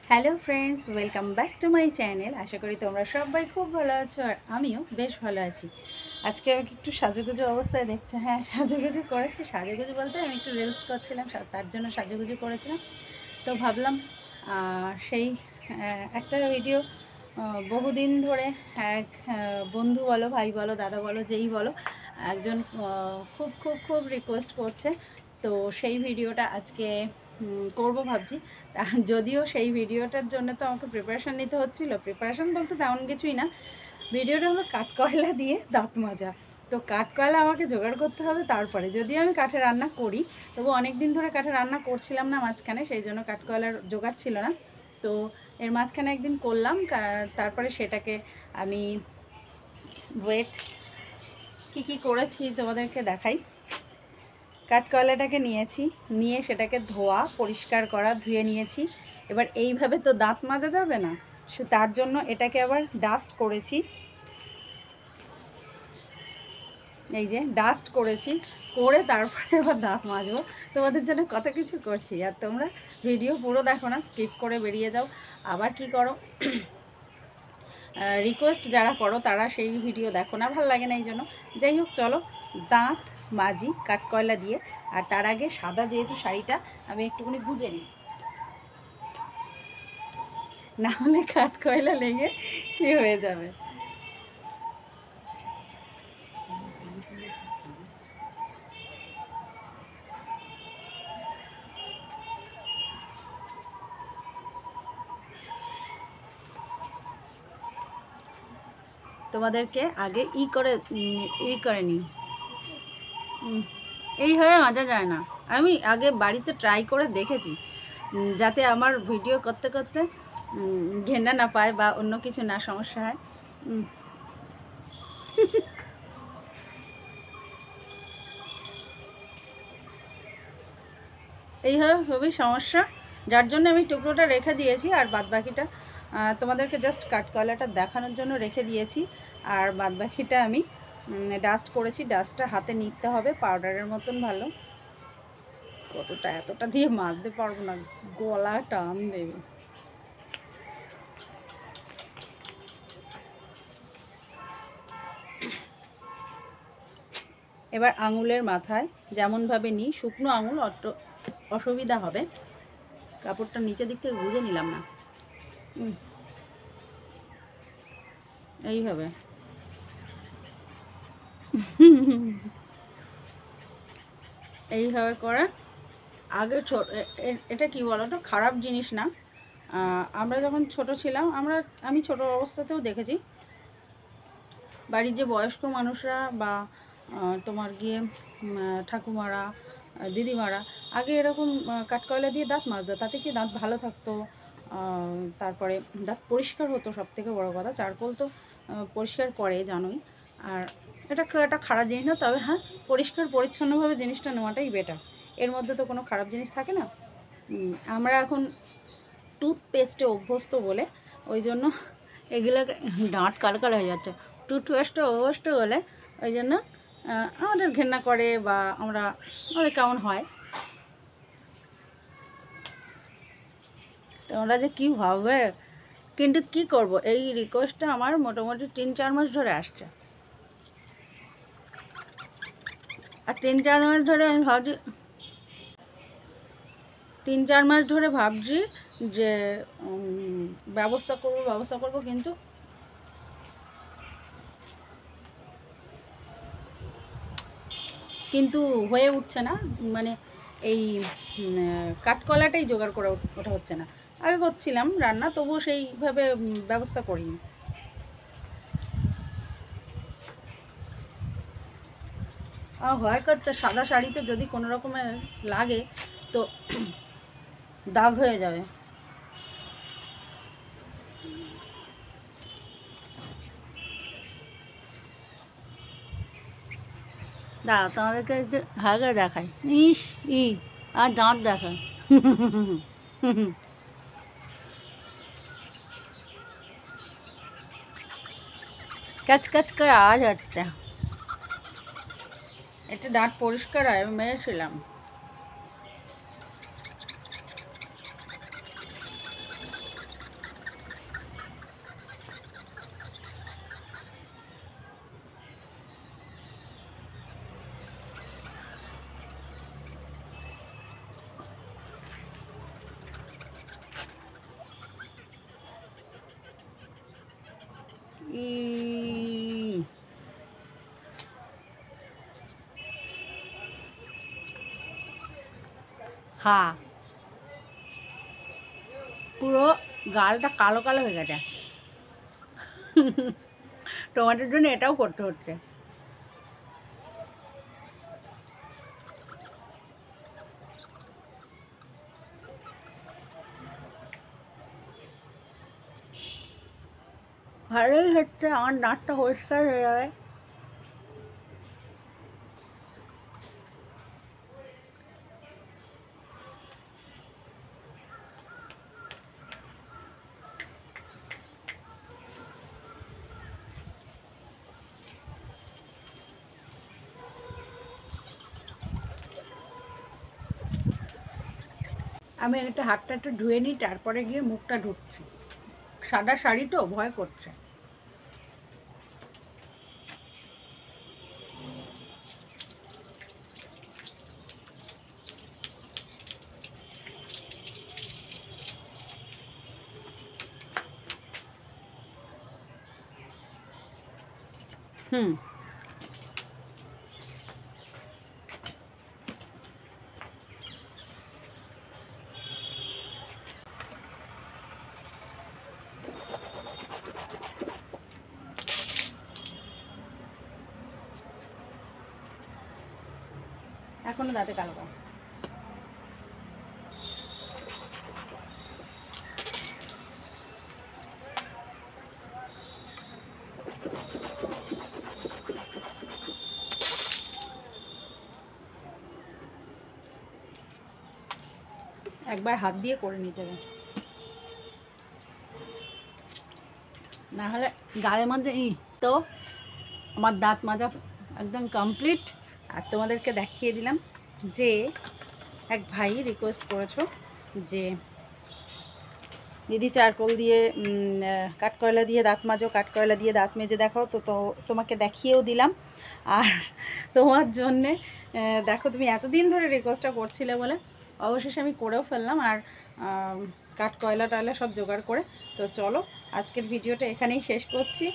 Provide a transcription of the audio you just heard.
Hello friends, welcome back to my channel. আশা করি তোমরা সবাই খুব ভালো আছো আর আমিও বেশ ভালো আছি। আজকে আমাকে একটু সাজুগুজু অবস্থায় দেখছে। হ্যাঁ, সাজুগুজু করেছি। সাজুগুজু বলতে আমি একটু রিলস করছিলাম, তার জন্য সাজুগুজু করেছিলাম। তো ভাবলাম সেই একটা ভিডিও বহুদিন ধরে এক বন্ধু বলো, ভাই বলো, দাদা বলো, যেই বলো, একজন খুব খুব খুব রিকোয়েস্ট করছে। তো সেই ভিডিওটা আজকে করব ভাবছি। যদিও সেই ভিডিওটার জন্য তো আমাকে প্রিপারেশান নিতে হচ্ছিল। প্রিপারেশান বলতে তেমন কিছুই না, ভিডিওটা হলো কাঠকয়লা দিয়ে দাঁত মাজা। তো কাঠকয়লা আমাকে জোগাড় করতে হবে। তারপরে যদিও আমি কাঠে রান্না করি, তবু অনেক দিন ধরে কাঠে রান্না করছিলাম না মাঝখানে, সেই জন্য কাঠকয়লার জোগাড় ছিল না। তো এর মাঝখানে একদিন করলাম, তারপরে সেটাকে আমি ওয়েট কি করেছি তোমাদেরকে দেখাই। কাঠকয়লাটাকে নিয়েছি, নিয়ে সেটাকে ধোয়া, পরিষ্কার করা, ধুয়ে নিয়েছি। এবার এইভাবে তো দাঁত মাজা যাবে না, তার জন্য এটাকে আবার ডাস্ট করেছি। এই যে ডাস্ট করেছি, করে তারপরে আবার দাঁত মাজবো। তোমাদের জন্য কত কিছু করছি, আর তোমরা ভিডিও পুরো দেখো না, স্কিপ করে বেরিয়ে যাও। আবার কি করো, রিকোয়েস্ট যারা করো তারা সেই ভিডিও দেখো না, ভালো লাগে না এই জন্য। যাই হোক, চলো দাঁত মাজি কাঠকয়লা দিয়ে। আর তার আগে সাদা যেহেতু শাড়িটা, আমি একটুখানি গুজে নিই, না হলে কাঠকয়লা লেগে কী হয়ে যাবে। তোমাদেরকে আগে করে নিই। এইভাবে মাজা যায় না। আমি আগে বাড়িতে ট্রাই করে দেখেছি, যাতে আমার ভিডিও করতে করতে ঘেন্না না পায় বা অন্য কিছু না সমস্যা হয়। এইভাবে খুবই সমস্যা, যার জন্য আমি টুকরোটা রেখে দিয়েছি। আর বাদবাকিটা তোমাদেরকে জাস্ট কাঠকয়লাটা দেখানোর জন্য রেখে দিয়েছি। আর বাদবাকিটা আমি ডাস্ট করেছি। ডাস্টটা হাতে নিতে হবে পাউডারের মতন ভালো। কতটা এতটা দিয়ে মাজতে পারবো না, গলা টান দেবে। এবার আঙুলের মাথায় যেমনভাবে নিই, শুকনো আঙুল অসুবিধা হবে। কাপড়টা নিচের দিক থেকে গুঁজে নিলাম না, এইভাবে এইভাবে করে আগে এটা কি বলো তো, খারাপ জিনিস না। আমরা যখন ছোট ছিলাম, আমি ছোট অবস্থাতেও দেখেছি বাড়ির যে বয়স্ক মানুষরা বা তোমার গিয়ে ঠাকুমারা, দিদিমারা আগে এরকম কাঠকয়লা দিয়ে দাঁত মাজতো। তাতে কি দাঁত ভালো থাকতো, তারপরে দাঁত পরিষ্কার হতো। সব থেকে বড়ো কথা, চারকোল তো পরিষ্কার করে জানোই। আর এটা একটা খারাপ জিনিস না, তবে হ্যাঁ, পরিষ্কার পরিচ্ছন্নভাবে জিনিসটা নেওয়াটাই বেটার। এর মধ্যে তো কোনো খারাপ জিনিস থাকে না। আমরা এখন টুথপেস্টে অভ্যস্ত বলে ওই জন্য এগুলোকে, দাঁত কালো কালো হয়ে যাচ্ছে, টুথপেস্টে অভ্যস্ত বলে ওই জন্য আমাদের ঘেন্না করে বা আমাদের কেমন হয়। তোমরা যে কী ভাববে, কিন্তু কি করব, এই রিকোয়েস্টটা আমার মোটামুটি 3-4 মাস ধরে আসছে। আর 3-4 মাস ধরে আমি ভাবছি, 3-4 মাস ধরে ভাবছি যে ব্যবস্থা করব, কিন্তু হয়ে উঠছে না। মানে এই কাঠকলাটাই জোগাড় করে ওঠা হচ্ছে না। আগে করছিলাম রান্না, তবুও সেইভাবে ব্যবস্থা করিনি। হয় করতে সাদা শাড়িতে যদি কোনো রকমের লাগে তো দাগ হয়ে যাবে। দাঁড়া, তোমাদেরকে একটু ভালো দেখায়। আর দাঁত দেখায়। ক্যাচ ক্যাচ করে আওয়াজ হচ্ছে। এটা দাঁত পরিষ্কার হয়, আমি মেরেছিলাম। হ্যাঁ, পুরো গালটা কালো কালো হয়ে গেছে। টমেটোর জন্য এটাও করতে হচ্ছে। ভালোই হচ্ছে, আমার দাঁতটা পরিষ্কার হয়ে যাবে। আমি একটা হাতটা একটু ধুয়ে নিই, তারপরে গিয়ে মুখটা ধুচ্ছি। সাদা শাড়ি তো ভয় করছে। হুম, এখনো দাঁতে কালো কালো। একবার হাত দিয়ে করে নিতে হবে, না হলে গালের মধ্যে তো আমার দাঁত মাজা একদম কমপ্লিট। আর তোমাদেরকে দেখিয়ে দিলাম যে এক ভাই রিকোয়েস্ট করেছো যে দিদি চারকোল দিয়ে কাঠকয়লা দিয়ে দাঁত মাজো, কাঠকয়লা দিয়ে দাঁত মেজে দেখাও। তো তোমাকে দেখিয়েও দিলাম। আর তোমার জন্যে দেখো, তুমি এতদিন ধরে রিকোয়েস্টটা করছিলে বলে অবশেষে আমি করেও ফেললাম। আর কাঠকয়লা টয়লা সব জোগাড় করে। তো চলো, আজকের ভিডিওটা এখানেই শেষ করছি।